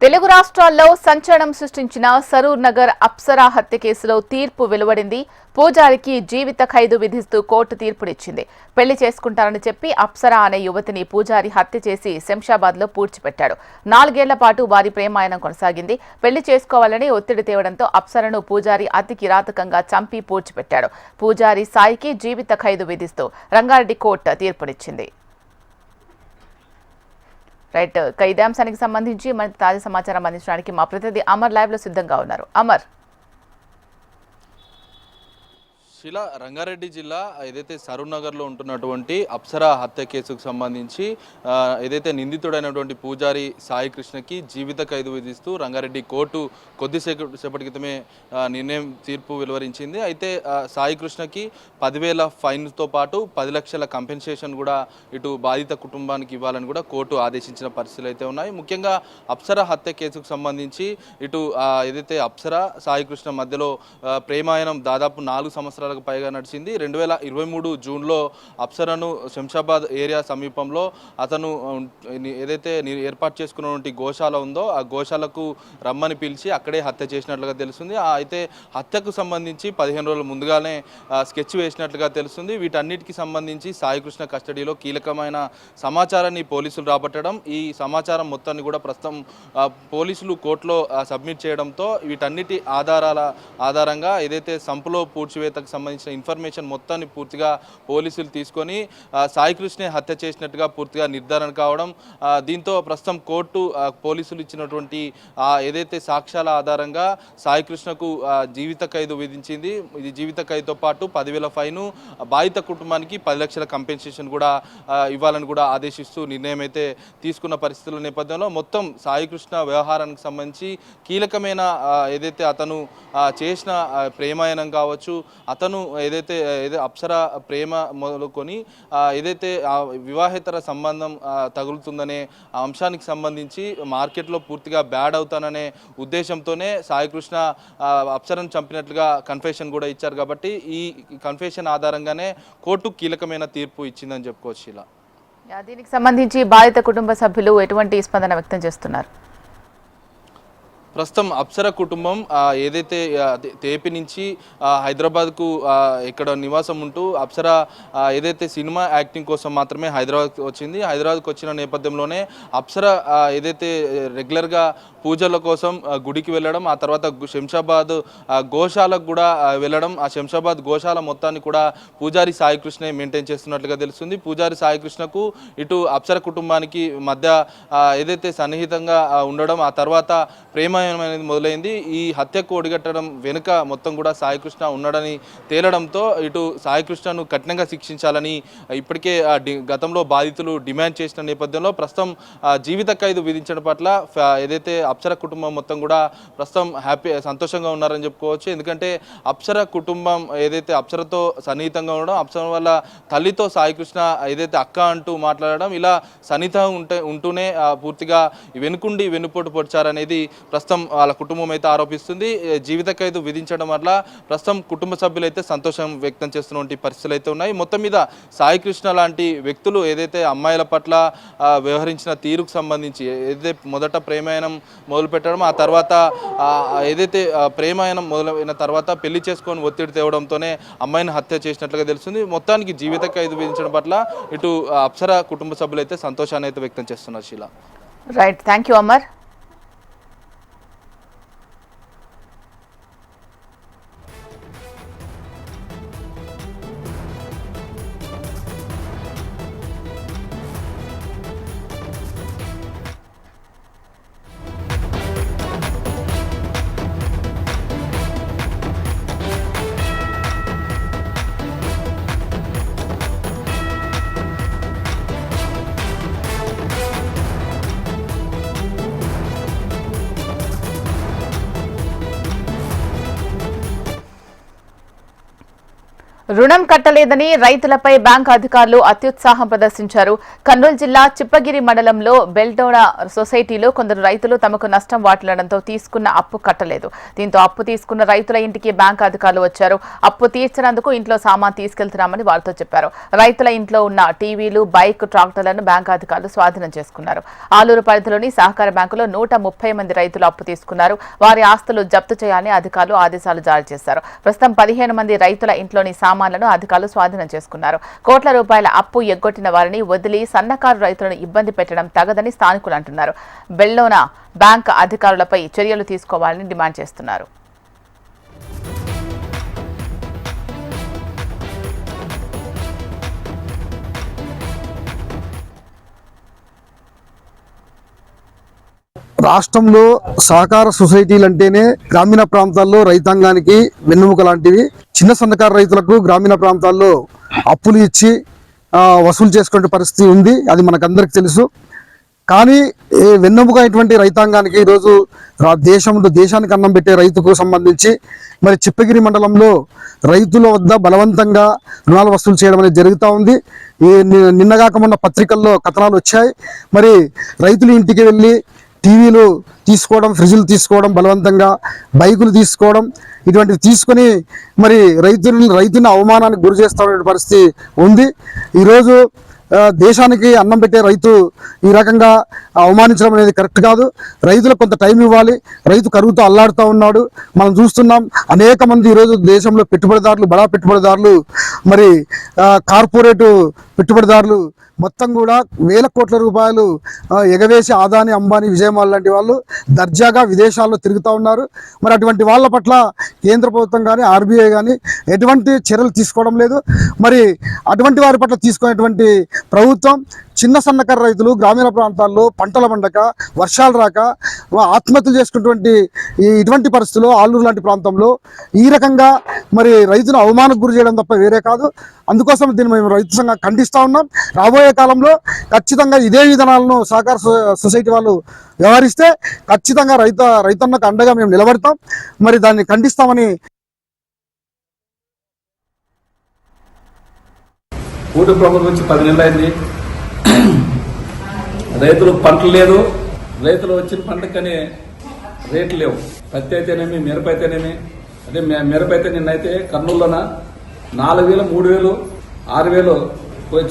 తెలుగు రాష్ట్రాల్లో సంచలనం సృష్టించిన సరూర్ నగర్ అప్సరా హత్య కేసులో తీర్పు వెలువడింది. పూజారికి జీవిత ఖైదు విధిస్తూ కోర్టు తీర్పునిచ్చింది. పెళ్లి చేసుకుంటారని చెప్పి అప్సరా అనే యువతిని పూజారి హత్య చేసి శంషాబాద్లో పూడ్చిపెట్టాడు. 4 ఏళ్ల పాటు వారి ప్రేమాయణం కొనసాగింది. పెళ్లి చేసుకోవాలని ఒత్తిడి తేవడంతో అప్సరను పూజారి అతి కిరాతకంగా చంపి పూడ్చిపెట్టాడు. పూజారి సాయికి జీవిత ఖైదు విధిస్తూ రంగారెడ్డి కోర్టు తీర్పునిచ్చింది. రైట్, ఇదే అంశానికి సంబంధించి మన తాజా సమాచారం అందించడానికి మా ప్రతినిధి అమర్ లైవ్ లో సిద్ధంగా ఉన్నారు. అమర్, రంగారెడ్డి జిల్లా ఏదైతే సరూర్ నగర్లో ఉంటున్నటువంటి అప్సరా హత్య కేసుకు సంబంధించి ఏదైతే నిందితుడైనటువంటి పూజారి సాయి కృష్ణకి జీవిత ఖైదు విధిస్తూ రంగారెడ్డి కోర్టు కొద్దిసేపటి క్రితమే నిర్ణయం తీర్పు వెలువరించింది. అయితే సాయి కృష్ణకి 10,000 ఫైన్తో పాటు 10 లక్షల కంపెన్సేషన్ కూడా ఇటు బాధిత కుటుంబానికి ఇవ్వాలని కూడా కోర్టు ఆదేశించిన పరిస్థితులు అయితే ఉన్నాయి. ముఖ్యంగా అప్సరా హత్య కేసుకు సంబంధించి ఇటు ఏదైతే అప్సరా సాయి కృష్ణ మధ్యలో ప్రేమాయణం దాదాపు 4 సంవత్సరాల పైగా నడిచింది. 2023 జూన్లో అప్సరను శంషాబాద్ ఏరియా సమీపంలో అతను ఏదైతే ఏర్పాటు చేసుకున్నటువంటి గోశాల ఉందో ఆ గోశాలకు రమ్మని పిలిచి అక్కడే హత్య చేసినట్లుగా తెలుస్తుంది. అయితే హత్యకు సంబంధించి 15 రోజుల ముందుగానే స్కెచ్ వేసినట్లుగా తెలుస్తుంది. వీటన్నిటికీ సంబంధించి సాయికృష్ణ కస్టడీలో కీలకమైన సమాచారాన్ని పోలీసులు రాబట్టడం, ఈ సమాచారం మొత్తాన్ని కూడా ప్రస్తుతం పోలీసులు కోర్టులో సబ్మిట్ చేయడంతో వీటన్నిటి ఆధారంగా ఏదైతే సంపులో పూడ్చివేతకు సంబంధించిన ఇన్ఫర్మేషన్ మొత్తాన్ని పూర్తిగా పోలీసులు తీసుకొని సాయికృష్ణే హత్య చేసినట్టుగా పూర్తిగా నిర్ధారణ కావడం, దీంతో ప్రస్తుతం కోర్టు పోలీసులు ఇచ్చినటువంటి ఏదైతే సాక్ష్యాల ఆధారంగా సాయికృష్ణకు జీవిత ఖైదు విధించింది. ఇది జీవిత ఖైదుతో పాటు 10,000 ఫైను, బాధిత కుటుంబానికి 10 లక్షల కంపెన్సేషన్ కూడా ఇవ్వాలని కూడా ఆదేశిస్తూ నిర్ణయం అయితే తీసుకున్న పరిస్థితుల నేపథ్యంలో మొత్తం సాయికృష్ణ వ్యవహారానికి సంబంధించి కీలకమైన ఏదైతే అతను చేసిన ప్రేమాయణం కావచ్చు, అతను ఏదైతే అప్సరా ప్రేమ మొదలుకొని ఏదైతే వివాహేతర సంబంధం తగులుతుందనే అంశానికి సంబంధించి మార్కెట్లో పూర్తిగా బ్యాడ్ అవుతాననే ఉద్దేశంతోనే సాయికృష్ణ అప్సరను చంపినట్లుగా కన్ఫెషన్ కూడా ఇచ్చారు. కాబట్టి ఈ కన్ఫెషన్ ఆధారంగానే కోర్టు కీలకమైన తీర్పు ఇచ్చిందని చెప్పుకోవచ్చు. ఇలా దీనికి సంబంధించి బాధిత కుటుంబ సభ్యులు ఎటువంటి స్పందన వ్యక్తం చేస్తున్నారు? ప్రస్తుతం అప్సర కుటుంబం ఏదైతే తేపి నుంచి హైదరాబాద్కు ఇక్కడ నివాసం ఉంటూ అప్సర ఏదైతే సినిమా యాక్టింగ్ కోసం మాత్రమే హైదరాబాద్కి వచ్చింది. హైదరాబాద్కి వచ్చిన నేపథ్యంలోనే అప్సర ఏదైతే రెగ్యులర్గా పూజల కోసం గుడికి వెళ్ళడం, ఆ తర్వాత శంషాబాద్ గోశాలకు కూడా వెళ్ళడం, ఆ శంషాబాద్ గోశాల మొత్తాన్ని కూడా పూజారి సాయికృష్ణే మెయింటైన్ చేస్తున్నట్లుగా తెలుస్తుంది. పూజారి సాయికృష్ణకు ఇటు అప్సర కుటుంబానికి మధ్య ఏదైతే సన్నిహితంగా ఉండడం, ఆ తర్వాత ప్రేమ అనేది మొదలైంది. ఈ హత్యకు ఒడిగట్టడం వెనుక మొత్తం కూడా సాయికృష్ణ ఉన్నాడని తేలడంతో ఇటు సాయికృష్ణను కఠినంగా శిక్షించాలని ఇప్పటికే గతంలో బాధితులు డిమాండ్ చేసిన నేపథ్యంలో ప్రస్తుతం జీవిత ఖైదు విధించడం పట్ల ఏదైతే అప్సర కుటుంబం మొత్తం కూడా ప్రస్తుతం సంతోషంగా ఉన్నారని చెప్పుకోవచ్చు. ఎందుకంటే అప్సర కుటుంబం ఏదైతే అప్సరతో సన్నిహితంగా ఉండడం, అప్సర వల్ల తల్లితో సాయికృష్ణ ఏదైతే అక్క అంటూ మాట్లాడడం, ఇలా సన్నిహితం ఉంటూనే పూర్తిగా వెనుకుండి వెన్నుపోటు పొడిచారనేది ప్రస్తుతం వాళ్ళ కుటుంబం అయితే ఆరోపిస్తుంది. జీవిత ఖైదు విధించడం వల్ల ప్రస్తుతం కుటుంబ సభ్యులు అయితే సంతోషం వ్యక్తం చేస్తున్నటువంటి పరిస్థితులు అయితే ఉన్నాయి. మొత్తం మీద సాయికృష్ణ లాంటి వ్యక్తులు ఏదైతే అమ్మాయిల పట్ల వ్యవహరించిన తీరుకు సంబంధించి ఏదైతే మొదట ప్రేమాయణం మొదలు పెట్టడం, ఆ తర్వాత ఏదైతే ప్రేమాయణం మొదలైన తర్వాత పెళ్లి చేసుకొని ఒత్తిడి తేవడంతోనే అమ్మాయిని హత్య చేసినట్లుగా తెలుస్తుంది. మొత్తానికి జీవిత ఖైదు విధించడం పట్ల ఇటు అప్సర కుటుంబ సభ్యులు అయితే సంతోషాన్ని అయితే వ్యక్తం చేస్తున్నారు. Sheela, right, thank you Amar. రుణం కట్టలేదని రైతులపై బ్యాంకు అధికారులు అత్యుత్సాహం ప్రదర్శించారు. కర్నూలు జిల్లా చిప్పగిరి మండలంలో బెల్డోనా సొసైటీలో కొందరు రైతులు తమకు నష్టం వాటిల్లడంతో తీసుకున్న అప్పు కట్టలేదు. దీంతో అప్పు తీసుకున్న రైతుల ఇంటికి బ్యాంకు అధికారులు వచ్చారు. అప్పు తీర్చినందుకు ఇంట్లో సామాన్ తీసుకెళ్తున్నామని వారితో చెప్పారు. రైతుల ఇంట్లో ఉన్న టీవీలు, బైక్, ట్రాక్టర్లను బ్యాంకు అధికారులు స్వాధీనం చేసుకున్నారు. ఆలూరు పరిధిలోని సహకార బ్యాంకులో 130 మంది రైతులు అప్పు తీసుకున్నారు. వారి ఆస్తులు జప్తు చేయాలని అధికారులు ఆదేశాలు జారీ చేశారు. ప్రస్తుతం 15 మంది రైతుల ఇంట్లోని సామాన్లను అధికారులు స్వాధీనం చేసుకున్నారు. కోట్ల రూపాయల అప్పు ఎగ్గొట్టిన వారిని వదిలి సన్నకారు రైతులను ఇబ్బంది పెట్టడం తగదని స్థానికులు అంటున్నారు. బెల్లోనా బ్యాంక్ అధికారులపై చర్యలు తీసుకోవాలని డిమాండ్ చేస్తున్నారు. రాష్ట్రంలో సహకార సొసైటీలు అంటేనే గ్రామీణ ప్రాంతాల్లో రైతాంగానికి వెన్నెముక లాంటివి. చిన్న సన్నకారు రైతులకు గ్రామీణ ప్రాంతాల్లో అప్పులు ఇచ్చి వసూలు చేసుకునే పరిస్థితి ఉంది. అది మనకందరికి తెలుసు. కానీ వెన్నెముక అయినటువంటి రైతాంగానికి ఈరోజు దేశానికి అన్నం పెట్టే రైతుకు సంబంధించి మరి చిప్పగిరి మండలంలో రైతుల వద్ద బలవంతంగా రుణాలు వసూలు చేయడం అనేది జరుగుతూ ఉంది. నిన్నగాక మొన్న పత్రికల్లో కథనాలు వచ్చాయి. మరి రైతుల ఇంటికి వెళ్ళి టీవీలు తీసుకోవడం, ఫ్రిడ్జ్లు తీసుకోవడం, బలవంతంగా బైకులు తీసుకోవడం, ఇటువంటివి తీసుకొని మరి రైతుని అవమానానికి గురి చేస్తున్న పరిస్థితి ఉంది. ఈరోజు దేశానికి అన్నం పెట్టే రైతు ఈ రకంగా అవమానించడం అనేది కరెక్ట్ కాదు. రైతులకు కొంత టైం ఇవ్వాలి. రైతు కరువుతో అల్లాడుతూ ఉన్నాడు. మనం చూస్తున్నాం అనేక మంది ఈరోజు దేశంలో పెట్టుబడిదారులు, బడా పెట్టుబడిదారులు, మరి కార్పొరేటు పెట్టుబడిదారులు మొత్తం కూడా వేల కోట్ల రూపాయలు ఎగవేసి అదాని, అంబానీ, విజయమాల్ లాంటి వాళ్ళు దర్జాగా విదేశాల్లో తిరుగుతూ ఉన్నారు. మరి అటువంటి వాళ్ళ పట్ల కేంద్ర ప్రభుత్వం కానీ ఆర్బీఐ కానీ ఎటువంటి చర్యలు తీసుకోవడం లేదు. మరి అటువంటి వారి పట్ల తీసుకునేటువంటి ప్రభుత్వం చిన్న సన్నకారు రైతులు గ్రామీణ ప్రాంతాల్లో పంటల పండక, వర్షాలు రాక ఆత్మహత్యలు చేసుకున్నటువంటి ఇటువంటి పరిస్థితుల్లో ఆలూరు లాంటి ప్రాంతంలో ఈ రకంగా మరి రైతును అవమానకు గురి చేయడం తప్ప వేరే కాదు. అందుకోసం దీన్ని మేము రైతు సంఘం ఖండిస్తూ ఉన్నాం. రాబోయే కాలంలో ఖచ్చితంగా ఇదే విధానాలను సహకార సొసైటీ వాళ్ళు వ్యవహరిస్తే ఖచ్చితంగా రైతన్నకు అండగా మేము నిలబడతాం. మరి దాన్ని ఖండిస్తామని. కూటమి ప్రభుత్వం వచ్చి 10 నెలలు అయింది. రైతులు పంటలు లేదు. రైతులు వచ్చిన పంటకనే రేట్లు లేవు. పత్తి అయితేనేమి, మిరప అయితేనేమి. అదే మిరప అయితే నిన్నైతే కర్నూలులోన 4,000, 3,000, 6,000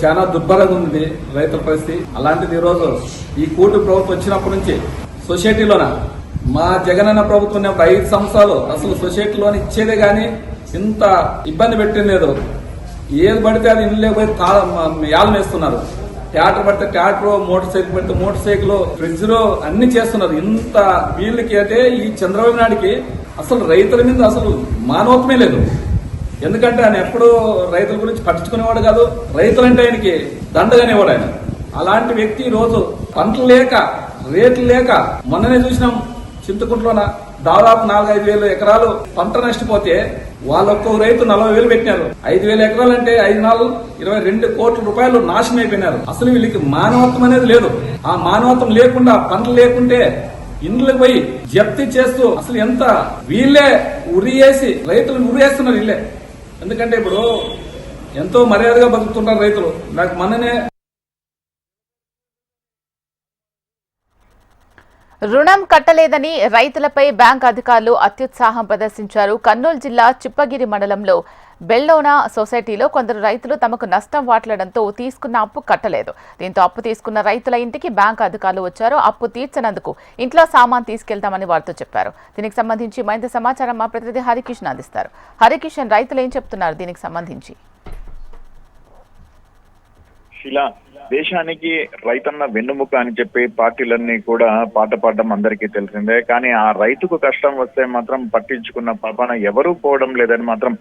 చాలా దుర్భరంగా ఉంది రైతుల పరిస్థితి. అలాంటిది ఈరోజు ఈ కూటమి ప్రభుత్వం వచ్చినప్పటి నుంచి సొసైటీలోన మా జగనన్న ప్రభుత్వం 5 సంవత్సరాలు అసలు సొసైటీలోని ఇచ్చేదే కానీ ఇంత ఇబ్బంది పెట్టలేదు. ఏది పడితే అది ఇల్లు పోయి యాలం వేస్తున్నారు. ట్రాక్టర్ పడితే ట్రాక్టర్, మోటార్ సైకిల్ పడితే మోటార్ సైకిల్, ఫ్రిడ్జ్ లో అన్ని చేస్తున్నారు. ఇంత వీళ్ళకి అయితే ఈ చంద్రబాబు నాయుడికి అసలు రైతుల మీద అసలు మానవత్వమే లేదు. ఎందుకంటే ఆయన ఎప్పుడూ రైతుల గురించి పట్టించుకునేవాడు కాదు. రైతులంటే ఆయనకి దండగానేవాడు ఆయన. అలాంటి వ్యక్తి ఈ రోజు పంటలు లేక, రేట్లు లేక, మొన్ననే చూసినాం చింతకుంటలోన దాదాపు 4-5 వేల ఎకరాలు పంట నష్టపోతే వాళ్ళొక్క రైతు 40,000 పెట్టినారు. 5,000 ఎకరాలు అంటే 5-4-22 కోట్ల రూపాయలు నాశనం అయిపోయినారు. అసలు వీళ్ళకి మానవత్వం అనేది లేదు. ఆ మానవత్వం లేకుండా, పంటలు లేకుంటే ఇండ్లకు పోయి జప్తి చేస్తూ అసలు ఎంత వీళ్ళే ఉరియేసి రైతులను ఉరియేస్తున్నారు వీళ్ళే. ఎందుకంటే ఇప్పుడు ఎంతో మర్యాదగా బతుకుతుంటారు రైతులు. నాకు మొన్ననే రుణం కట్టలేదని రైతులపై బ్యాంక్ అధికారులు అత్యుత్సాహం ప్రదర్శించారు. కర్నూలు జిల్లా చిప్పగిరి మండలంలో బెల్లోనా సొసైటీలో కొందరు రైతులు తమకు నష్టం వాటిల్లడంతో తీసుకున్న అప్పు కట్టలేదు. దీంతో అప్పు తీసుకున్న రైతుల ఇంటికి బ్యాంక్ అధికారులు వచ్చారు. అప్పు తీర్చనందుకు ఇంట్లో సామాన్ తీసుకెళ్తామని వారితో చెప్పారు. దీనికి సంబంధించి మరింత సమాచారం మా ప్రతినిధి హరికిషన్ అందిస్తారు. హరికిషన్, రైతులు ఏం చెప్తున్నారు దీనికి సంబంధించి? దేశానికి రైతన్న వెన్నుముక అని చెప్పి పార్టీలన్నీ కూడా పాట పాడడం అందరికీ తెలిసిందే. కానీ ఆ రైతుకు కష్టం వస్తే మాత్రం పట్టించుకున్న పాపాన ఎవరూ పోవడం లేదని మాత్రం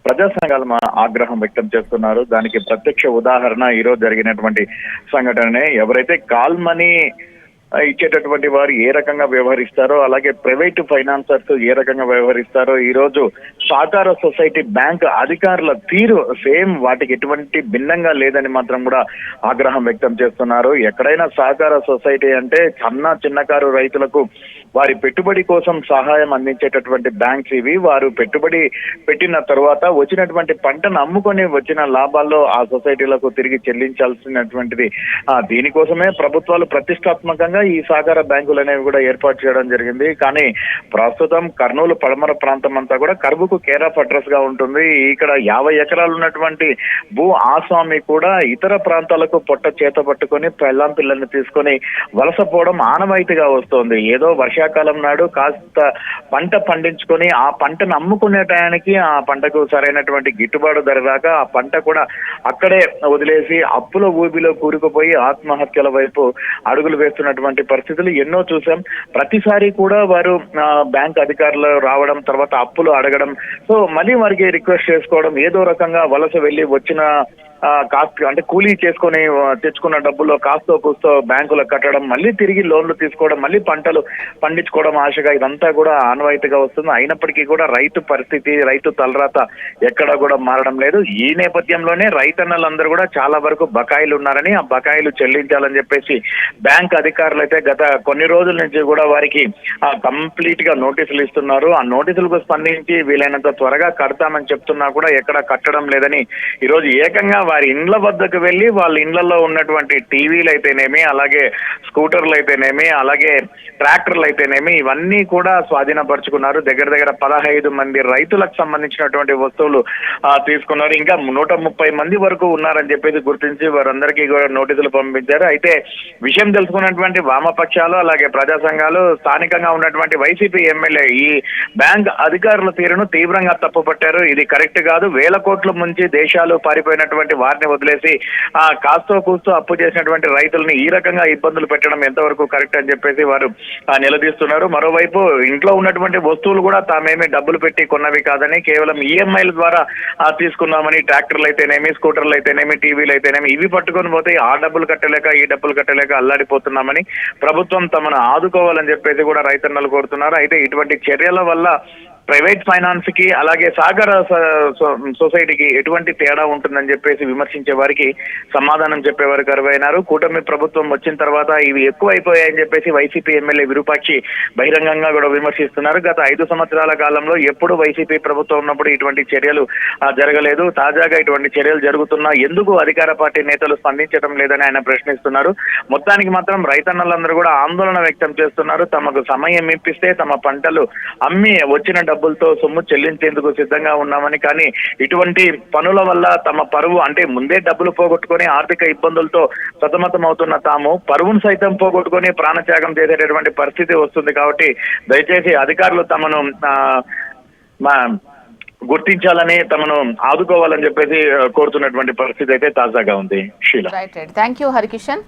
ప్రజా సంఘాలు ఆగ్రహం వ్యక్తం చేస్తున్నారు. దానికి ప్రత్యక్ష ఉదాహరణ ఈరోజు జరిగినటువంటి సంఘటనే. ఎవరైతే కాల్ మనీ ఇచ్చేటటువంటి వారు ఏ రకంగా వ్యవహరిస్తారో, అలాగే ప్రైవేట్ ఫైనాన్సర్స్ ఏ రకంగా వ్యవహరిస్తారో, ఈ రోజు సహకార సొసైటీ బ్యాంక్ అధికారుల తీరు సేమ్ వాటికి ఎటువంటి భిన్నంగా లేదని మాత్రం కూడా ఆగ్రహం వ్యక్తం చేస్తున్నారు. ఎక్కడైనా సహకార సొసైటీ అంటే చిన్నకారు రైతులకు వారి పెట్టుబడి కోసం సహాయం అందించేటటువంటి బ్యాంక్స్ ఇవి. వారు పెట్టుబడి పెట్టిన తర్వాత వచ్చినటువంటి పంటను అమ్ముకొని వచ్చిన లాభాల్లో ఆ సొసైటీలకు తిరిగి చెల్లించాల్సినటువంటిది. దీనికోసమే ప్రభుత్వాలు ప్రతిష్టాత్మకంగా ఈ సహకార బ్యాంకులు అనేవి కూడా ఏర్పాటు చేయడం జరిగింది. కానీ ప్రస్తుతం కర్నూలు పడమర ప్రాంతం అంతా కూడా కరువుకు కేర్ ఆఫ్ అడ్రస్ గా ఉంటుంది. ఇక్కడ 50 ఎకరాలు ఉన్నటువంటి భూ ఆస్వామి కూడా ఇతర ప్రాంతాలకు పొట్ట చేత పట్టుకొని పెళ్ళాం పిల్లల్ని తీసుకొని వలసపోవడం ఆనవాయితీగా వస్తోంది. ఏదో వర్షాకాలం నాడు కాస్త పంట పండించుకొని ఆ పంటను అమ్ముకునే టయానికి ఆ పంటకు సరైనటువంటి గిట్టుబాటు ధర రాక ఆ పంట కూడా అక్కడే వదిలేసి అప్పుల ఊబిలో కూరుకుపోయి ఆత్మహత్యల వైపు అడుగులు వేస్తున్నటువంటి పరిస్థితులు ఎన్నో చూసాం. ప్రతిసారి కూడా వారు బ్యాంక్ అధికారులు రావడం, తర్వాత అప్పులు అడగడం, సో మళ్ళీ వారికి రిక్వెస్ట్ చేసుకోవడం, ఏదో రకంగా వలస వెళ్ళి వచ్చిన కాస్త అంటే కూలీ చేసుకొని తెచ్చుకున్న డబ్బుల్లో కాస్తో కూస్తో బ్యాంకులకు కట్టడం, మళ్ళీ తిరిగి లోన్లు తీసుకోవడం, మళ్ళీ పంటలు పండించుకోవడం ఆశగా ఇదంతా కూడా ఆనవాయితీగా వస్తుంది. అయినప్పటికీ కూడా రైతు పరిస్థితి, రైతు తలరాత ఎక్కడా కూడా మారడం లేదు. ఈ నేపథ్యంలోనే రైతన్నలందరూ కూడా చాలా వరకు బకాయిలు ఉన్నారని, ఆ బకాయిలు చెల్లించాలని చెప్పేసి బ్యాంక్ అధికారులు అయితే గత కొన్ని రోజుల నుంచి కూడా వారికి కంప్లీట్ గా నోటీసులు ఇస్తున్నారు. ఆ నోటీసులకు స్పందించి వీలైనంత త్వరగా కడతామని చెప్తున్నా కూడా ఎక్కడా కట్టడం లేదని ఈరోజు ఏకంగా వారి ఇండ్ల వద్దకు వెళ్ళి వాళ్ళ ఇండ్లలో ఉన్నటువంటి టీవీలు అయితేనేమి, అలాగే స్కూటర్లు అయితేనేమి, అలాగే ట్రాక్టర్లు అయితేనేమి ఇవన్నీ కూడా స్వాధీనపరుచుకున్నారు. దగ్గర 15 మంది రైతులకు సంబంధించినటువంటి వస్తువులు తీసుకున్నారు. ఇంకా 130 మంది వరకు ఉన్నారని చెప్పేసి గుర్తించి వారందరికీ కూడా నోటీసులు పంపించారు. అయితే విషయం తెలుసుకున్నటువంటి వామపక్షాలు, అలాగే ప్రజా సంఘాలు, స్థానికంగా ఉన్నటువంటి వైసీపీ ఎమ్మెల్యే ఈ బ్యాంక్ అధికారుల తీరును తీవ్రంగా తప్పుపట్టారు. ఇది కరెక్ట్ కాదు. 1000 కోట్ల ముంచి దేశాలు పారిపోయినటువంటి వారిని వదిలేసి కాస్తో కూస్తో అప్పు చేసినటువంటి రైతుల్ని ఈ రకంగా ఇబ్బందులు పెట్టడం ఎంతవరకు కరెక్ట్ అని చెప్పేసి వారు నిలదీస్తున్నారు. మరోవైపు ఇంట్లో ఉన్నటువంటి వస్తువులు కూడా తామేమి డబ్బులు పెట్టి కొన్నవి కాదని, కేవలం ఈఎంఐల ద్వారా తీసుకున్నామని, ట్రాక్టర్లు అయితేనేమి, స్కూటర్లు అయితేనేమి, టీవీలు అయితేనేమి ఇవి పట్టుకొని పోతే ఆ డబ్బులు కట్టలేక ఈ డబ్బులు కట్టలేక అల్లాడిపోతున్నామని ప్రభుత్వం తమను ఆదుకోవాలని చెప్పేసి కూడా రైతన్నలు కోరుతున్నారు. అయితే ఇటువంటి చర్యల వల్ల ప్రైవేట్ ఫైనాన్స్ కి అలాగే సహకార సొసైటీకి ఎటువంటి తేడా ఉంటుందని చెప్పేసి విమర్శించే వారికి సమాధానం చెప్పేవారు కరువైనారు. కూటమి ప్రభుత్వం వచ్చిన తర్వాత ఇవి ఎక్కువ అయిపోయాయని చెప్పేసి వైసీపీ ఎమ్మెల్యే విరూపాక్షి బహిరంగంగా కూడా విమర్శిస్తున్నారు. గత 5 సంవత్సరాల కాలంలో ఎప్పుడు వైసీపీ ప్రభుత్వం ఉన్నప్పుడు ఇటువంటి చర్యలు జరగలేదు. తాజాగా ఇటువంటి చర్యలు జరుగుతున్నా ఎందుకు అధికార పార్టీ నేతలు స్పందించడం లేదని ఆయన ప్రశ్నిస్తున్నారు. మొత్తానికి మాత్రం రైతన్నలందరూ కూడా ఆందోళన వ్యక్తం చేస్తున్నారు. తమకు సమయం ఇప్పిస్తే తమ పంటలు అమ్మి వచ్చిన డబ్బులతో సొమ్ము చెల్లించేందుకు సిద్ధంగా ఉన్నామని, కానీ ఇటువంటి పనుల వల్ల తమ పరువు అంటే ముందే డబ్బులు పోగొట్టుకొని ఆర్థిక ఇబ్బందులతో సతమతం అవుతున్న తాము పరువును సైతం పోగొట్టుకొని ప్రాణత్యాగం చేసేటటువంటి పరిస్థితి వస్తుంది. కాబట్టి దయచేసి అధికారులు తమను గుర్తించాలని, తమను ఆదుకోవాలని చెప్పేసి కోరుతున్నటువంటి పరిస్థితి అయితే తాజాగా ఉంది. Sheela, thank you Harikishan.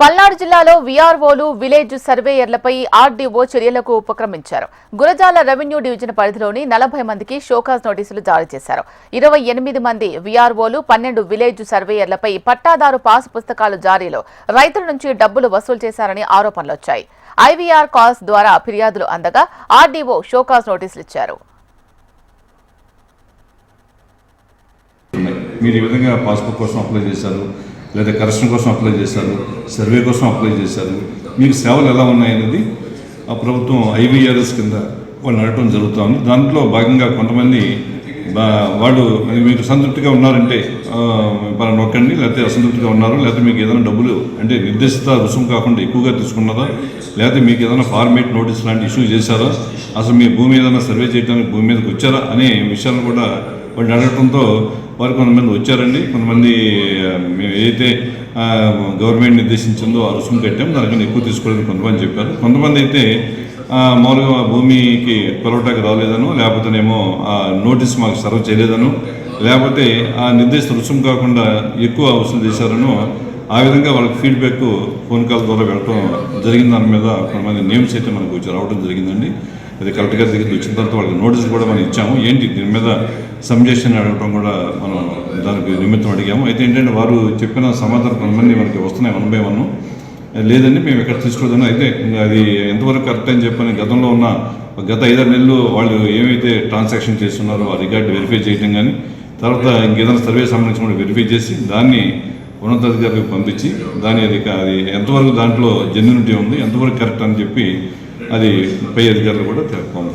పల్నాడు జిల్లాలో వీఆర్ఓలు, విలేజ్ సర్వేయర్లపై ఆర్డీఓ చర్యలకు ఉపక్రమించారు. గురజాల రెవెన్యూ డివిజన్ పరిధిలోని 40 మందికి షోకాజ్ నోటీసులు జారీ చేశారు. 28 మంది వీఆర్ఓలు, 12 విలేజ్ సర్వేయర్లపై పట్టాదారు పాస్ పుస్తకాలు జారీలో రైతుల నుంచి డబ్బులు వసూలు చేశారని ఆరోపణలు వచ్చాయి. ఐవీఆర్ కాల్స్ ద్వారా ఫిర్యాదులు అందగా ఆర్డీఓ షోకాజ్ నోటీసులు ఇచ్చారు. మీరు ఈ విధంగా పాస్బుక్ కోసం అప్లై చేశారు, లేదా కరెక్షన్ కోసం అప్లై చేశారు, సర్వే కోసం అప్లై చేశారు, మీకు సేవలు ఎలా ఉన్నాయనేది ఆ ప్రభుత్వం ఐవీఆర్ఎస్ కింద వాళ్ళు అడగడం జరుగుతుంది. దాంట్లో భాగంగా కొంతమంది వాళ్ళు మీకు సంతృప్తిగా ఉన్నారంటే నొక్కండి, లేకపోతే అసంతృప్తిగా ఉన్నారు, లేకపోతే మీకు ఏదైనా డబ్బులు అంటే నిర్దేశిత రుసుము కాకుండా ఎక్కువగా తీసుకున్నారా, లేకపోతే మీకు ఏదైనా ఫార్మేట్ నోటీస్ లాంటి ఇష్యూ చేశారా, అసలు మీ భూమి ఏదైనా సర్వే చేయడానికి భూమి మీదకి వచ్చారా అనే విషయాలను కూడా వాళ్ళు అడగడంతో వారు కొంతమంది వచ్చారండి. కొంతమంది మేము ఏదైతే గవర్నమెంట్ నిర్దేశించిందో ఆ రుసుము కట్టాం, దానికన్నా ఎక్కువ తీసుకోవాలని కొంతమంది చెప్పారు. కొంతమంది అయితే మామూలుగా భూమికి పిలవటానికి రాలేదను, లేకపోతేనేమో ఆ నోటీస్ మాకు సర్వ్ చేయలేదను, లేకపోతే ఆ నిర్దేశిత రుసుము కాకుండా ఎక్కువ వసూలు చేశారను, ఆ విధంగా వాళ్ళకి ఫీడ్బ్యాక్ ఫోన్ కాల్ ద్వారా వెళ్ళటం జరిగిన దాని మీద కొంతమంది నేమ్స్ అయితే మనకు వచ్చి రావడం జరిగిందండి. అది కలెక్టర్ గారి దగ్గరికి వచ్చిన తర్వాత వాళ్ళకి నోటీసులు కూడా మనం ఇచ్చాము. ఏంటి దీని మీద సబ్జెక్షన్ అడగడం కూడా మనం దానికి నిమిత్తం అడిగాము. అయితే ఏంటంటే వారు చెప్పిన సమాధానం కొంతమంది మనకి వస్తున్నాయి 1 by 1. లేదండి మేము ఎక్కడ తీసుకోవద్దని. అయితే అది ఎంతవరకు కరెక్ట్ అని చెప్పని గత 5-6 నెలలు వాళ్ళు ఏమైతే ట్రాన్సాక్షన్ చేస్తున్నారో ఆ రికార్డు వెరిఫై చేయడం కానీ, తర్వాత ఇంకేదైనా సర్వే సంబంధించి కూడా వెరిఫై చేసి దాన్ని ఉన్నతాధికారులకు పంపించి అది ఎంతవరకు దాంట్లో జెన్యూనిటీ ఉంది, ఎంతవరకు కరెక్ట్ అని చెప్పి అది పై అధికారులు కూడా తెలుపుతాము.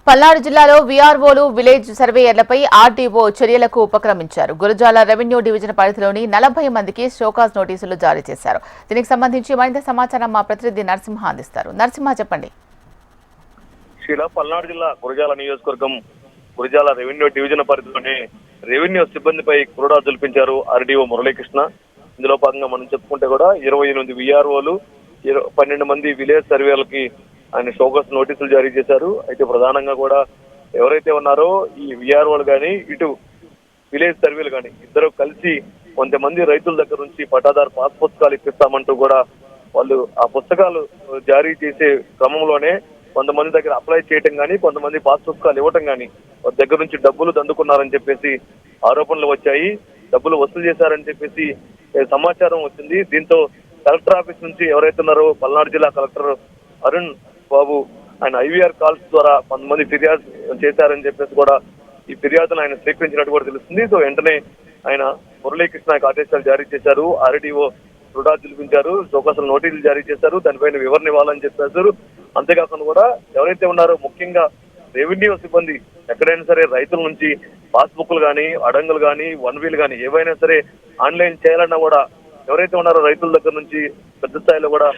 పల్నాడు జిల్లాలో వీఆర్ఓలు విలేజ్ సర్వేయర్లపై ఆర్డీఓ చర్యలకు ఉపక్రమించారు. గురజాల రెవెన్యూ డివిజన్ పరిధిలోని 40 మందికి షోకాజ్ నోటీసులు జారీ చేశారు. దీనికి సంబంధించి మరింత సమాచారం మా ప్రతినిధి నరసింహ అందిస్తారు. నరసింహ, చెప్పండి. పల్నాడు జిల్లా గురజాల నియోజకవర్గం గురజాల రెవెన్యూ డివిజన్ పరిధిలోని రెవెన్యూ సిబ్బందిపై క్రూడా జల్పించారు ఆర్డీఓ మురళీకృష్ణ. ఇందులో భాగంగా మనం చెప్పుకుంటే కూడా 28 వీఆర్ఓలు, 12 మంది విలేజ్ సర్వేలకి ఆయన షోకాజ్ నోటీసులు జారీ చేశారు. అయితే ప్రధానంగా కూడా ఎవరైతే ఉన్నారో ఈ వీఆర్ఓలు కానీ ఇటు విలేజ్ సర్వేలు కానీ ఇద్దరు కలిసి కొంతమంది రైతుల దగ్గర నుంచి పట్టాదారు పాస్ పుస్తకాలు ఇప్పిస్తామంటూ కూడా వాళ్ళు ఆ పుస్తకాలు జారీ చేసే క్రమంలోనే కొంతమంది దగ్గర అప్లై చేయటం కానీ, కొంతమంది పాస్ పుస్తకాలు ఇవ్వటం కానీ వాళ్ళ దగ్గర నుంచి డబ్బులు దండుకున్నారని చెప్పేసి ఆరోపణలు వచ్చాయి. డబ్బులు వసూలు చేశారని చెప్పేసి సమాచారం వచ్చింది. దీంతో కలెక్టర్ ఆఫీస్ నుంచి ఎవరైతే ఉన్నారో పల్నాడు జిల్లా కలెక్టర్ అరుణ్ బాబు ఆయన ఐవీఆర్ కాల్స్ ద్వారా కొంతమంది ఫిర్యాదు చేశారని చెప్పేసి కూడా ఈ ఫిర్యాదును ఆయన స్వీకరించినట్టు కూడా తెలుస్తుంది. సో వెంటనే ఆయన మురళీకృష్ణకి ఆదేశాలు జారీ చేశారు. ఆర్డీఓ రుడా పిలిపించారు, షోకాసులు నోటీసులు జారీ చేశారు, దానిపైన వివరణ ఇవ్వాలని చెప్పేశారు. అంతేకాకుండా కూడా ఎవరైతే ఉన్నారో ముఖ్యంగా రెవెన్యూ సిబ్బంది ఎక్కడైనా సరే రైతుల నుంచి పాస్బుక్లు కానీ, అడంగులు కానీ, 1 wheel కానీ ఏవైనా సరే ఆన్లైన్ చేయాలన్నా కూడా ఎవరైతే ఉన్నారో రైతుల దగ్గర నుంచి పెద్ద స్థాయిలో కూడా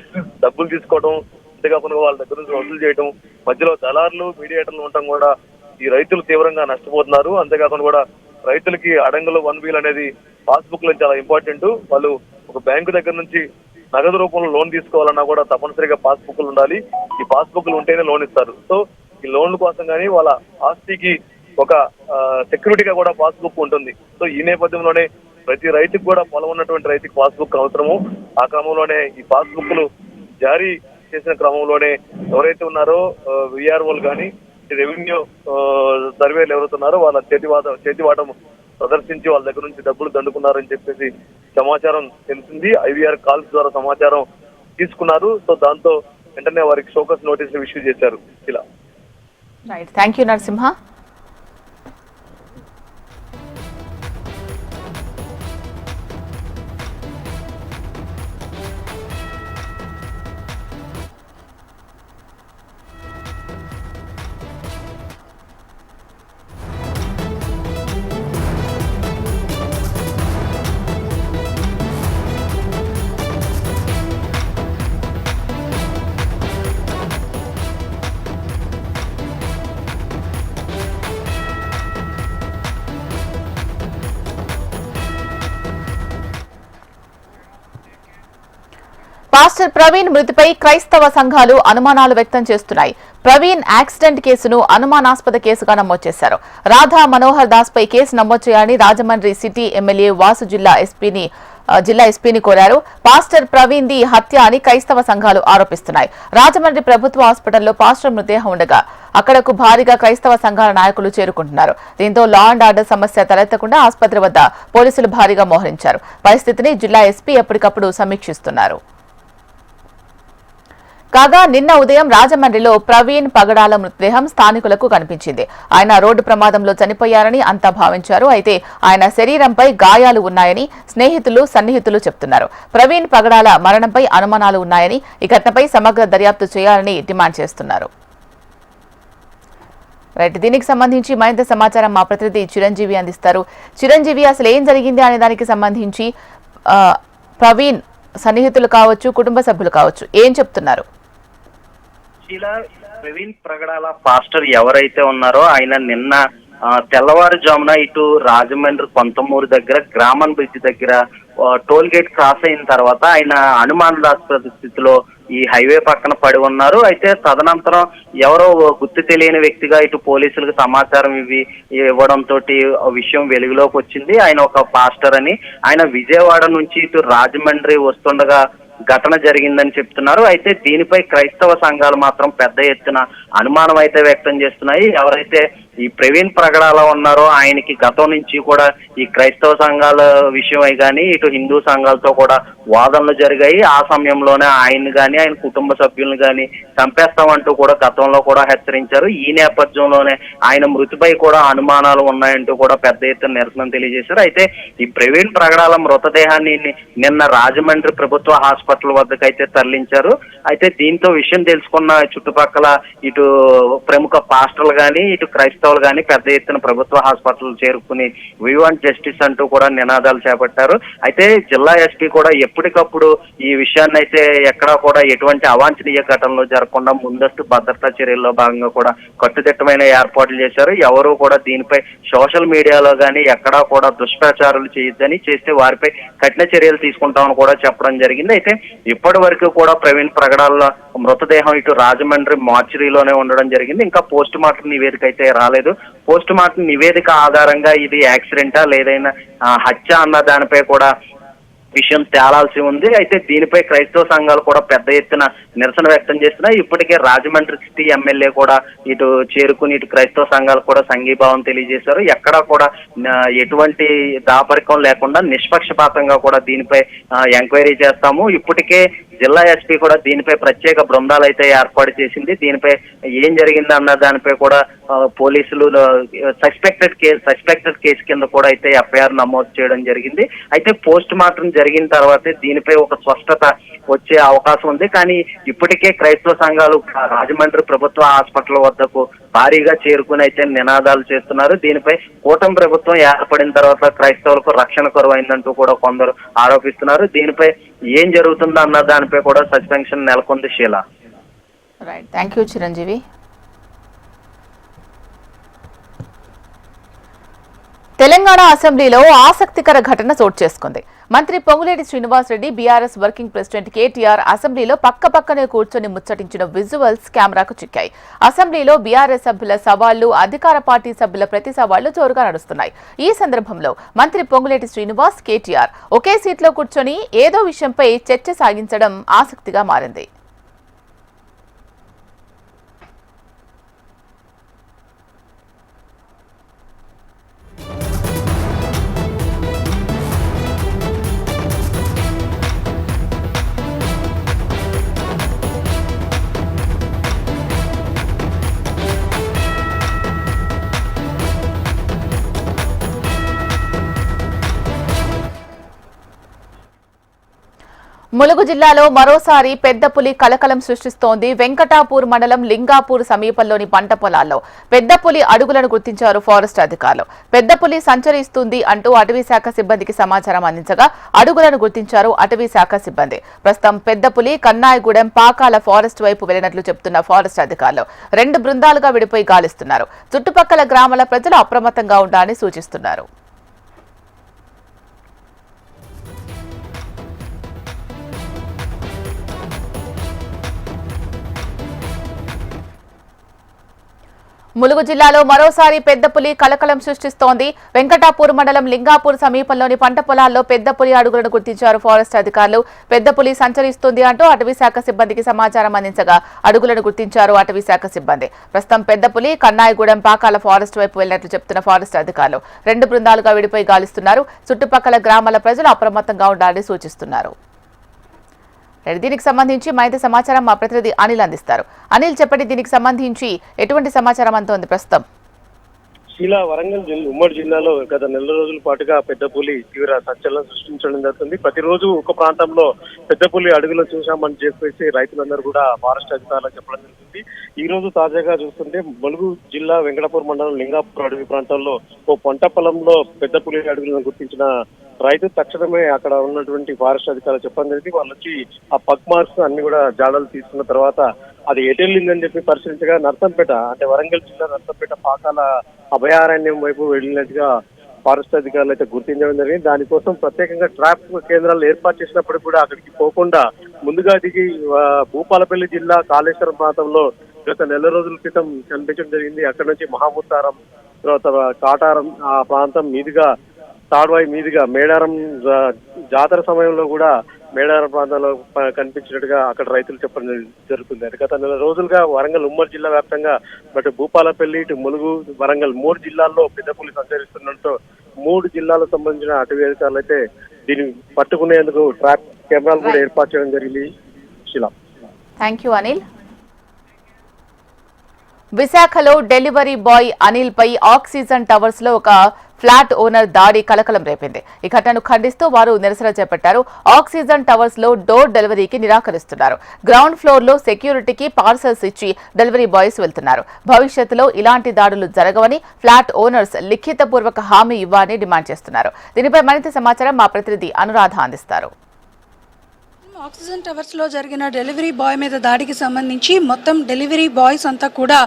డబ్బులు తీసుకోవడం, అంతేకాకుండా వాళ్ళ దగ్గర నుంచి వసూలు చేయడం, మధ్యలో దళారులు, మీడియేటర్లు ఉండటం కూడా ఈ రైతులు తీవ్రంగా నష్టపోతున్నారు. అంతేకాకుండా కూడా రైతులకి అడంగులు 1 wheel అనేది పాస్బుక్ లో చాలా ఇంపార్టెంట్. వాళ్ళు ఒక బ్యాంకు దగ్గర నుంచి నగదు రూపంలో లోన్ తీసుకోవాలన్నా కూడా తప్పనిసరిగా పాస్బుక్లు ఉండాలి. ఈ పాస్బుక్లు ఉంటేనే లోన్ ఇస్తారు. సో ఈ లోన్ల కోసం కానీ వాళ్ళ ఆస్తికి ఒక సెక్యూరిటీగా కూడా పాస్బుక్ ఉంటుంది. సో ఈ నేపథ్యంలోనే ప్రతి రైతుకు కూడా పొలం ఉన్నటువంటి రైతుకి పాస్బుక్ అవసరము. ఆ క్రమంలోనే ఈ పాస్బుక్లు జారీ చేసిన క్రమంలోనే ఎవరైతే ఉన్నారో వీఆర్ఓలు కానీ, రెవెన్యూ సర్వేలు ఎవరైతున్నారో వాళ్ళ చేతివాటం ప్రదర్శించి వాళ్ళ దగ్గర నుంచి డబ్బులు దండుకున్నారని చెప్పేసి సమాచారం తెలిసింది. ఐవీఆర్ కాల్స్ ద్వారా సమాచారం తీసుకున్నారు. సో దాంతో వెంటనే వారికి షోకాజ్ నోటీసులు ఇష్యూ చేశారు. ఇలా thank you Narasimha. Pastor Praveen మృతిపై క్రైస్తవ సంఘాలు అనుమానాలు వ్యక్తం చేస్తున్నాయి. ప్రవీణ్ యాక్సిడెంట్ కేసును అనుమానాస్పద కేసుగా నమోదు చేశారు. రాధా మనోహర్ దాస్ పై కేసు నమోదు చేయాలని రాజమండ్రి సిటీ ఎమ్మెల్యే వాసు జిల్లా ఎస్పీని కోరారు. పాస్టర్ ప్రవీణ్ ది హత్య అని క్రైస్తవ సంఘాలు ఆరోపిస్తున్నాయి. రాజమండ్రి ప్రభుత్వ హాస్పిటల్లో పాస్టర్ మృతదేహం ఉండగా అక్కడకు భారీగా క్రైస్తవ సంఘాల నాయకులు చేరుకుంటున్నారు. దీంతో లా అండ్ ఆర్డర్ సమస్య తలెత్తకుండా ఆసుపత్రి వద్ద పోలీసులు భారీగా మోహరించారు. పరిస్థితిని జిల్లా ఎస్పీ ఎప్పటికప్పుడు సమీక్షిస్తున్నారు. కాగా నిన్న ఉదయం రాజమండ్రిలో ప్రవీణ్ పగడాల మృతదేహం స్థానికులకు కనిపించింది. ఆయన రోడ్డు ప్రమాదంలో చనిపోయారని అంతా భావించారు. అయితే ఆయన శరీరంపై గాయాలు ఉన్నాయని సన్నిహితులు చెప్తున్నారు. ప్రవీణ్ పగడాల మరణంపై అనుమానాలు ఉన్నాయని, ఈ ఘటనపై సమగ్ర దర్యాప్తు చేయాలని డిమాండ్ చేస్తున్నారు. దీనికి సంబంధించి మరింత సమాచారం మా ప్రతినిధి చిరంజీవి అందిస్తారు. చిరంజీవి, అసలు ఏం జరిగింది అనే దానికి సంబంధించి ప్రవీణ్ సన్నిహితులు కావచ్చు, కుటుంబ సభ్యులు కావచ్చు, ఏం చెప్తున్నారు? ప్రవీణ్ ప్రగడాల పాస్టర్ ఎవరైతే ఉన్నారో ఆయన నిన్న తెల్లవారుజామున ఇటు రాజమండ్రి కొంతమూరు దగ్గర గ్రామం బ్రిడ్జ్ దగ్గర టోల్ గేట్ క్రాస్ అయిన తర్వాత ఆయన అనుమానాస్పద స్థితిలో ఈ హైవే పక్కన పడి ఉన్నారు. అయితే తదనంతరం ఎవరో గుర్తు తెలియని వ్యక్తిగా ఇటు పోలీసులకు సమాచారం ఇవ్వడంతో విషయం వెలుగులోకి వచ్చింది. ఆయన ఒక పాస్టర్ అని, ఆయన విజయవాడ నుంచి ఇటు రాజమండ్రి వస్తుండగా ఘటన జరిగిందని చెప్తున్నారు. అయితే దీనిపై క్రైస్తవ సంఘాలు మాత్రం పెద్ద ఎత్తున అనుమానం అయితే వ్యక్తం చేస్తున్నాయి. ఎవరైతే ఈ ప్రవీణ్ ప్రగడాల ఉన్నారో ఆయనకి గతం నుంచి కూడా ఈ క్రైస్తవ సంఘాల విషయమై కానీ ఇటు హిందూ సంఘాలతో కూడా వాదనలు జరిగాయి. ఆ సమయంలోనే ఆయన్ని కానీ ఆయన కుటుంబ సభ్యులను కానీ చంపేస్తామంటూ కూడా గతంలో కూడా హెచ్చరించారు. ఈ నేపథ్యంలోనే ఆయన మృతిపై కూడా అనుమానాలు ఉన్నాయంటూ కూడా పెద్ద ఎత్తున నిరసన తెలియజేశారు. అయితే ఈ ప్రవీణ్ ప్రగడాల మృతదేహాన్ని నిన్న రాజమండ్రి ప్రభుత్వ హాస్పిటల్ వద్దకు అయితే తరలించారు. అయితే దీంతో విషయం తెలుసుకున్న చుట్టుపక్కల ఇటు ప్రముఖ పాస్టర్లు కానీ ఇటు క్రైస్తవులు కానీ పెద్ద ఎత్తున ప్రభుత్వ హాస్పిటల్ చేరుకుని వి వాంట్ జస్టిస్ అంటూ కూడా నినాదాలు చేపట్టారు. అయితే జిల్లా ఎస్పీ కూడా ఎప్పటికప్పుడు ఈ విషయాన్ని అయితే ఎక్కడా కూడా ఎటువంటి అవాంఛనీయ ఘటనలు జరగకుండా ముందస్తు భద్రతా చర్యల్లో భాగంగా కూడా కట్టుదిట్టమైన ఏర్పాట్లు చేశారు. ఎవరు కూడా దీనిపై సోషల్ మీడియాలో కానీ ఎక్కడా కూడా దుష్ప్రచారాలు చేయొద్దని, చేస్తే వారిపై కఠిన చర్యలు తీసుకుంటామని కూడా చెప్పడం జరిగింది. అయితే ఇప్పటి వరకు కూడా ప్రవీణ్ ప్రగడాల మృతదేహం ఇటు రాజమండ్రి మార్చురీలోనే ఉండడం జరిగింది. ఇంకా పోస్ట్ మార్టం నివేదిక అయితే రాలేదు. పోస్ట్ మార్టం నివేదిక ఆధారంగా ఇది యాక్సిడెంటా లేదైనా హత్య అన్న దానిపై కూడా విషయం తేలాల్సి ఉంది. అయితే దీనిపై క్రైస్తవ సంఘాలు కూడా పెద్ద ఎత్తున నిరసన వ్యక్తం చేస్తున్నాయి. ఇప్పటికే రాజమండ్రి సిటీ ఎమ్మెల్యే కూడా ఇటు చేరుకుని ఇటు క్రైస్తవ సంఘాలు కూడా సంఘీభావం తెలియజేశారు. ఎక్కడా కూడా ఎటువంటి దాపరికం లేకుండా నిష్పక్షపాతంగా కూడా దీనిపై ఎంక్వైరీ చేస్తాము. ఇప్పటికే జిల్లా ఎస్పీ కూడా దీనిపై ప్రత్యేక బృందాలు అయితే ఏర్పాటు చేసింది. దీనిపై ఏం జరిగింది అన్న దానిపై కూడా పోలీసులు సస్పెక్టెడ్ కేసు కింద కూడా అయితే ఎఫ్ఐఆర్ నమోదు చేయడం జరిగింది. అయితే పోస్ట్ మార్టం జరిగిన తర్వాతే దీనిపై ఒక స్పష్టత వచ్చే అవకాశం ఉంది. కానీ ఇప్పటికే క్రైస్తవ సంఘాలు రాజమండ్రి ప్రభుత్వ హాస్పిటల్ వద్దకు భారీగా చేరుకుని అయితే నినాదాలు చేస్తున్నారు. దీనిపై కూటమి ప్రభుత్వం ఏర్పడిన తర్వాత క్రైస్తవులకు రక్షణ కరువైందంటూ కూడా కొందరు ఆరోపిస్తున్నారు. దీనిపై ఏం జరుగుతుందో అన్న దానిపై కూడా సస్పెన్షన్ నెలకొంది. Sheela. Right, thank you Chiranjeevi. Telangana అసెంబ్లీలో ఆసక్తికర ఘటన చోటు చేసుకుంది. మంత్రి Ponguleti Srinivasa Reddy, BRS working president KTR అసెంబ్లీలో పక్కపక్కనే కూర్చొని ముచ్చటించిన విజువల్స్ కెమెరాకు చిక్కాయి. అసెంబ్లీలో బీఆర్ఎస్ సభ్యుల సవాళ్లు, అధికార పార్టీ సభ్యుల ప్రతి సవాళ్లు జోరుగా నడుస్తున్నాయి. ఈ సందర్భంలో మంత్రి పొంగులేటి శ్రీనివాస్, కేటీఆర్ ఒకే సీట్లో కూర్చొని ఏదో విషయంపై చర్చ సాగించడం ఆసక్తిగా మారింది. ములుగు జిల్లాలో మరోసారి పెద్ద పులి కలకలం సృష్టిస్తోంది. వెంకటాపూర్ మండలం లింగాపూర్ సమీపంలోని పంట పొలాల్లో పెద్ద పులి అడుగులను గుర్తించారు ఫారెస్ట్ అధికారులు. పెద్ద పులి సంచరిస్తుంది అంటూ అటవీ శాఖ సిబ్బందికి సమాచారం అందించగా అడుగులను గుర్తించారు అటవీ శాఖ సిబ్బంది. ప్రస్తుతం పెద్ద పులి కన్నాయిగూడెం, పాకాల ఫారెస్ట్ వైపు వెళ్లినట్లు చెబుతున్న ఫారెస్ట్ అధికారులు 2 బృందాలుగా విడిపోయి గాలిస్తున్నారు. చుట్టుపక్కల గ్రామాల ప్రజలు అప్రమత్తంగా ఉండాలని సూచిస్తున్నారు. ములుగు జిల్లాలో మరోసారి పెద్ద పులి కలకలం సృష్టిస్తోంది. వెంకటాపూర్ మండలం లింగాపూర్ సమీపంలోని పంట పొలాల్లో పెద్ద పులి అడుగులను గుర్తించారు ఫారెస్ట్ అధికారులు. పెద్ద పులి సంచరిస్తుంది అంటూ అటవీ శాఖ సిబ్బందికి సమాచారం అందించగా అడుగులను గుర్తించారు అటవీ శాఖ సిబ్బంది. ప్రస్తుతం పెద్ద పులి కన్నాయిగూడెం, పాకాల ఫారెస్ట్ వైపు వెళ్లినట్లు చెప్తున్న ఫారెస్ట్ అధికారులు 2 బృందాలుగా విడిపోయి గాలిస్తున్నారు. చుట్టుపక్కల గ్రామాల ప్రజలు అప్రమత్తంగా ఉండాలని సూచిస్తున్నారు. దీనికి సంబంధించి మరింత సమాచారం మా ప్రతినిధి అనిల్ అందిస్తారు. అనిల్, చెప్పండి, దీనికి సంబంధించి ఎటువంటి సమాచారం అంతోంది ప్రస్తుతం? శీలా, వరంగల్ ఉమ్మడి జిల్లాలో గత 4 రోజుల పాటుగా పెద్ద పులి తీవ్ర సంచలనం సృష్టించడం జరుగుతుంది. ప్రతిరోజు ఒక ప్రాంతంలో పెద్ద పులి అడుగులు చూశామని చెప్పేసి రైతులందరూ కూడా ఫారెస్ట్ అధికారులకు చెప్పడం జరుగుతుంది. ఈ రోజు తాజాగా చూస్తుంటే ములుగు జిల్లా వెంకటాపూర్ మండలం లింగాపూర్ అడవి ప్రాంతంలో ఓ పంట పొలంలో పెద్ద పులి అడుగులను గుర్తించిన రైతు తక్షణమే అక్కడ ఉన్నటువంటి ఫారెస్ట్ అధికారులు చెప్పడం జరిగింది. వాళ్ళు వచ్చి ఆ పగ్ మార్క్స్ అన్ని కూడా జాడలు తీసుకున్న తర్వాత అది ఎటు వెళ్ళిందని చెప్పి పరిశీలించగా నర్సంపేట అంటే వరంగల్ జిల్లా నర్సంపేట పాకాల అభయారణ్యం వైపు వెళ్ళినట్టుగా ఫారెస్ట్ అధికారులు అయితే గుర్తించడం జరిగింది. దానికోసం ప్రత్యేకంగా ట్రాప్ కేంద్రాలు ఏర్పాటు చేసినప్పటికీ కూడా అక్కడికి పోకుండా ముందుగా దిగి భూపాలపల్లి జిల్లా కాళేశ్వరం ప్రాంతంలో గత నెల రోజుల క్రితం కనిపించడం జరిగింది. అక్కడ నుంచి మహాముత్తారం, తర్వాత కాటారం ఆ ప్రాంతం మీదుగా తాడ్వాయి మీదుగా మేడారం జాతర సమయంలో కూడా మేడారం ప్రాంతంలో కనిపించినట్టుగా అక్కడ రైతులు చెప్పడం జరుగుతుంది. గత నెల రోజులుగా వరంగల్ ఉమ్మడి జిల్లా వ్యాప్తంగా బట్ భూపాలపల్లి, ఇటు ములుగు, వరంగల్ 3 జిల్లాల్లో పెద్ద పులి సంచరిస్తుండటంతో 3 జిల్లాలకు సంబంధించిన అటవీ అధికారులు అయితే దీన్ని పట్టుకునేందుకు ట్రాప్ కెమెరాలు కూడా ఏర్పాటు చేయడం జరిగింది. శిలా, థ్యాంక్ యూ అనిల్. విశాఖలో డెలివరీ బాయ్ అనిల్ పై ఆక్సిజన్ టవర్స్ లో ఒక ఫ్లాట్ ఓనర్ దాడి కలకలం రేపింది. ఈ ఘటనను ఖండిస్తూ వారు నిరసన చేపట్టారు. ఆక్సిజన్ టవర్స్ లో డోర్ డెలివరీకి నిరాకరిస్తున్నారు. గ్రౌండ్ ఫ్లోర్ లో సెక్యూరిటీకి పార్సల్స్ ఇచ్చి డెలివరీ బాయ్స్ వెళ్తున్నారు. భవిష్యత్తులో ఇలాంటి దాడులు జరగవని ఫ్లాట్ ఓనర్స్ లిఖితపూర్వక హామీ ఇవ్వాలని డిమాండ్ చేస్తున్నారు. దీనిపై మరింత సమాచారం మా ప్రతినిధి అనురాధ అందిస్తారు. ఆక్సిజన్ టవర్స్ లో జరిగిన డెలివరీ బాయ్ మీద దాడికి సంబంధించి మొత్తం డెలివరీ బాయ్స్ అంతా కూడా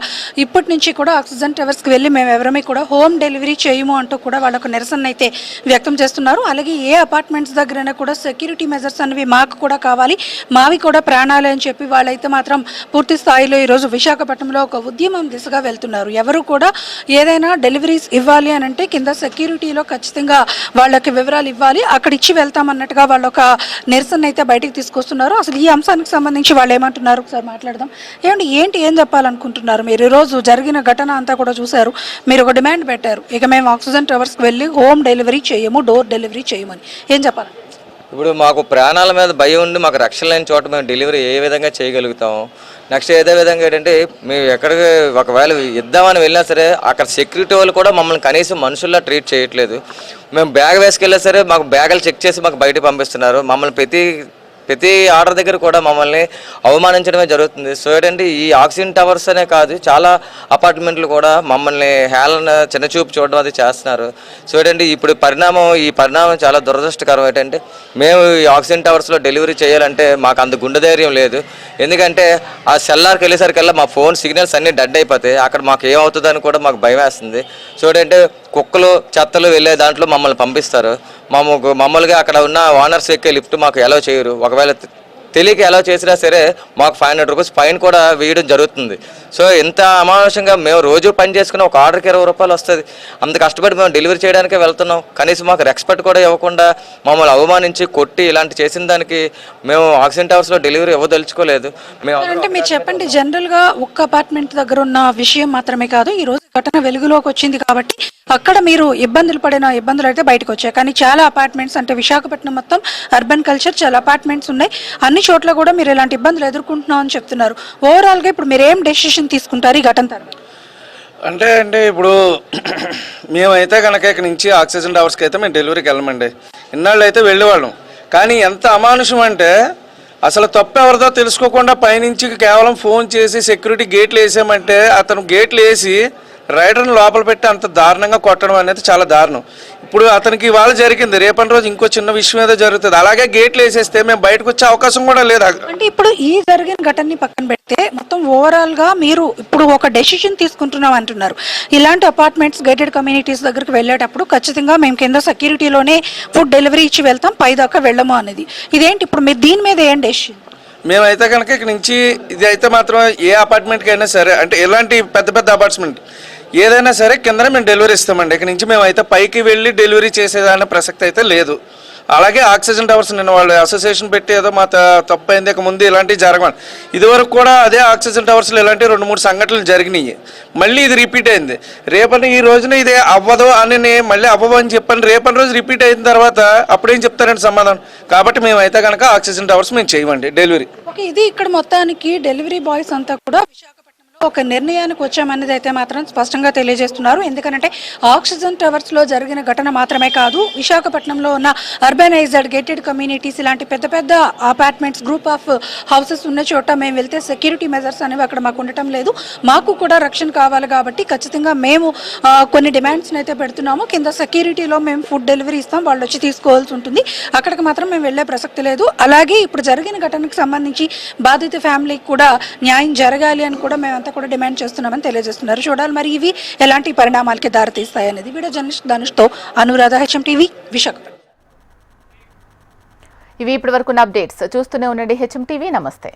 ఇప్పటి నుంచి కూడా ఆక్సిజన్ టవర్స్ కి వెళ్ళి మేము ఎవరమే కూడా హోమ్ డెలివరీ చేయము అంటూ కూడా వాళ్ళకు నిరసన అయితే వ్యక్తం చేస్తున్నారు. అలాగే ఏ అపార్ట్మెంట్స్ దగ్గరైనా కూడా సెక్యూరిటీ మెజర్స్ అనేవి మాకు కూడా కావాలి, మావి కూడా ప్రాణాలు అని చెప్పి వాళ్ళైతే మాత్రం పూర్తి స్థాయిలో ఈరోజు విశాఖపట్నంలో ఒక ఉద్యమం దిశగా వెళ్తున్నారు. ఎవరు కూడా ఏదైనా డెలివరీస్ ఇవ్వాలి అని అంటే కింద సెక్యూరిటీలో ఖచ్చితంగా వాళ్ళకి వివరాలు ఇవ్వాలి, అక్కడ ఇచ్చి వెళ్తామన్నట్టుగా వాళ్ళు ఒక నిరసన అయితే బయటకు తీసుకొస్తున్నారు. అసలు ఈ అంశానికి సంబంధించి వాళ్ళు ఏమంటున్నారు ఒకసారి మాట్లాడదాం. ఏం చెప్పాలనుకుంటున్నారు మీరు? ఈరోజు జరిగిన ఘటన అంతా కూడా చూశారు, మీరు ఒక డిమాండ్ పెట్టారు, ఇక మేము ఆక్సిజన్ టవర్స్కి వెళ్ళి హోమ్ డెలివరీ చేయము, డోర్ డెలివరీ చేయమని. ఏం చెప్పాలి? ఇప్పుడు మాకు ప్రాణాల మీద భయం ఉండి మాకు రక్షణ లేని చోట మేము డెలివరీ ఏ విధంగా చేయగలుగుతాము? నెక్స్ట్ ఏదే విధంగా ఏంటంటే మేము ఎక్కడికి ఒకవేళ ఇద్దామని వెళ్ళినా సరే అక్కడ సెక్యూరిటీ వాళ్ళు కూడా మమ్మల్ని కనీసం మనుషుల్లా ట్రీట్ చేయట్లేదు. మేము బ్యాగ్ వేసుకెళ్ళినా సరే మాకు బ్యాగులు చెక్ చేసి మాకు బయట పంపిస్తున్నారు. మమ్మల్ని ప్రతి ఆర్డర్ దగ్గర కూడా మమ్మల్ని అవమానించడమే జరుగుతుంది. సో ఏంటంటే ఈ ఆక్సిజన్ టవర్స్ అనే కాదు, చాలా అపార్ట్మెంట్లు కూడా మమ్మల్ని హేళన చిన్నచూపు చూడడం అది చేస్తున్నారు. సో ఏంటంటే ఈ పరిణామం చాలా దురదృష్టకరం. ఏంటంటే మేము ఈ ఆక్సిజన్ టవర్స్లో డెలివరీ చేయాలంటే మాకు అంత గుండె ధైర్యం లేదు. ఎందుకంటే ఆ సెల్లార్కి వెళ్ళేసరికల్లా మా ఫోన్ సిగ్నల్స్ అన్నీ డెడ్ అయిపోతాయి. అక్కడ మాకు ఏమవుతుందని కూడా మాకు భయం వేస్తుంది. సో ఏంటంటే కుక్కలు చెత్తలు వెళ్ళే దాంట్లో మమ్మల్ని పంపిస్తారు. మమ్మల్ని అక్కడ ఉన్న ఓనర్స్ ఎక్కే లిఫ్ట్ మాకు అలౌ చేయరు. ఒకవేళ తెలియక అలౌ చేసినా సరే మాకు 500 రూపీస్ ఫైన్ కూడా వేయడం జరుగుతుంది. సో ఇంత అమానుషంగా మేము రోజు పని చేసుకుని ఒక ఆర్డర్కి 20 రూపాయలు వస్తుంది. అంత కష్టపడి మేము డెలివరీ చేయడానికే వెళ్తున్నాం. కనీసం మాకు రెస్పెక్ట్ కూడా ఇవ్వకుండా మమ్మల్ని అవమానించి కొట్టి ఇలాంటి చేసిన దానికి మేము ఆక్సిజన్ టవర్స్లో డెలివరీ ఇవ్వదలుచుకోలేదు. అంటే మీరు చెప్పండి, జనరల్గా ఒక్క అపార్ట్మెంట్ దగ్గర ఉన్న విషయం మాత్రమే కాదు, ఈ రోజు ఘటన వెలుగులోకి వచ్చింది కాబట్టి అక్కడ మీరు ఇబ్బందులు అయితే బయటకు వచ్చాయి. కానీ చాలా అపార్ట్మెంట్స్ అంటే విశాఖపట్నం మొత్తం అర్బన్ కల్చర్, చాలా అపార్ట్మెంట్స్ ఉన్నాయి. అన్ని చోట్ల కూడా మీరు ఇలాంటి ఇబ్బందులు ఎదుర్కొంటున్నాం అని చెప్తున్నారు. ఓవరాల్గా ఇప్పుడు మీరు ఏం డెసిషన్ తీసుకుంటారు ఈ ఘటన తర్వాత? అంటే ఇప్పుడు మేమైతే కనుక ఇక్కడ నుంచి ఆక్సిజన్ టవర్స్కి అయితే మేము డెలివరీకి వెళ్ళమండి. ఇన్నాళ్ళు అయితే వెళ్ళేవాళ్ళం. కానీ ఎంత అమానుషం అంటే అసలు తప్పు ఎవరిదో తెలుసుకోకుండా పైనుంచి కేవలం ఫోన్ చేసి సెక్యూరిటీ గేట్లు వేసామంటే అతను గేట్లు వేసి రైడర్ని లోపల పెట్టి అంత దారుణంగా కొట్టడం అనేది చాలా దారుణం. ఇప్పుడు అతనికి ఇవాళ జరిగింది, రేపటి రోజు ఇంకో చిన్న విషయం ఏదో జరుగుతుంది. అలాగే గేట్లు వేసేస్తే మేము బయటకు వచ్చే అవకాశం కూడా లేదు. అంటే ఇప్పుడు ఈ జరిగిన ఘటనని పక్కన పెడితే మొత్తం ఓవరాల్ గా మీరు ఇప్పుడు ఒక డెసిషన్ తీసుకుంటున్నాం అంటున్నారు. ఇలాంటి అపార్ట్మెంట్స్, గేటెడ్ కమ్యూనిటీస్ దగ్గరకు వెళ్ళేటప్పుడు ఖచ్చితంగా మేము కింద సెక్యూరిటీలోనే ఫుడ్ డెలివరీ ఇచ్చి వెళ్తాం, పై దాకా వెళ్ళము అనేది. ఇదేంటి ఇప్పుడు మీరు దీని మీద ఏం డెసిషన్? మేమైతే కనుక ఇక్కడ నుంచి ఇది అయితే మాత్రం ఏ అపార్ట్మెంట్కి అయినా సరే, అంటే ఎలాంటి పెద్ద అపార్ట్మెంట్ ఏదైనా సరే కిందనే మేము డెలివరీ ఇస్తామండి. ఇక్కడ నుంచి మేమైతే పైకి వెళ్ళి డెలివరీ చేసేదాని ప్రసక్తి అయితే లేదు. అలాగే ఆక్సిజన్ టవర్స్ నిన్న వాళ్ళు అసోసియేషన్ పెట్టి ఏదో మా తప్పు అయింది, ఇక ముందు ఇలాంటివి జరగమని. ఇదివరకు కూడా అదే ఆక్సిజన్ టవర్స్లో ఇలాంటి 2-3 సంఘటనలు జరిగినాయి. మళ్ళీ ఇది రిపీట్ అయింది. రేపటి ఈ రోజున ఇదే అవ్వదు అని మళ్ళీ అవ్వదు అని చెప్పాను. రేపటి రోజు రిపీట్ అయిన తర్వాత అప్పుడేం చెప్తారండి సమాధానం? కాబట్టి మేమైతే కనుక ఆక్సిజన్ టవర్స్ మేము చేయమండి డెలివరీ. ఓకే, ఇది ఇక్కడ మొత్తానికి డెలివరీ బాయ్స్ అంతా కూడా విశాఖపట్నంలో ఒక నిర్ణయానికి వచ్చామనేది అయితే మాత్రం స్పష్టంగా తెలియజేస్తున్నారు. ఎందుకంటే ఆక్సిజన్ టవర్స్ లో జరిగిన ఘటన మాత్రమే కాదు, విశాఖపట్నంలో ఉన్న అర్బనైజ్డ్ గేటెడ్ కమ్యూనిటీస్ ఇలాంటి పెద్ద పెద్ద అపార్ట్మెంట్స్, గ్రూప్ ఆఫ్ హౌసెస్ ఉన్న చోట మేము వెళ్తే సెక్యూరిటీ మెజర్స్ అనేవి అక్కడ మాకు ఉండటం లేదు. మాకు కూడా రక్షణ కావాలి కాబట్టి ఖచ్చితంగా మేము కొన్ని డిమాండ్స్ అయితే పెడుతున్నాము. కింద సెక్యూరిటీలో మేము ఫుడ్ డెలివరీ ఇస్తాం, వాళ్ళు వచ్చి తీసుకోవాల్సి ఉంటుంది. అక్కడికి మాత్రం మేము వెళ్లే ప్రసక్తి లేదు. అలాగే ఇప్పుడు జరిగిన ఘటనకు సంబంధించి బాధిత ఫ్యామిలీకి కూడా న్యాయం జరగాలి అని కూడా మేమంతా కూడా డిమాండ్ చేస్తున్నామని తెలియజేస్తున్నారు. చూడాలి మరి ఇవి ఎలాంటి పరిణామాలకి దారితీస్తాయనేది. వీడియో జర్నలిస్ట్ ధనుష్తో అనురాధ, HM TV, విశాఖపట్నం. ఇవి ఇప్పటివరకున్న అప్డేట్స్. చూస్తూనే ఉండండి HM TV. నమస్తే.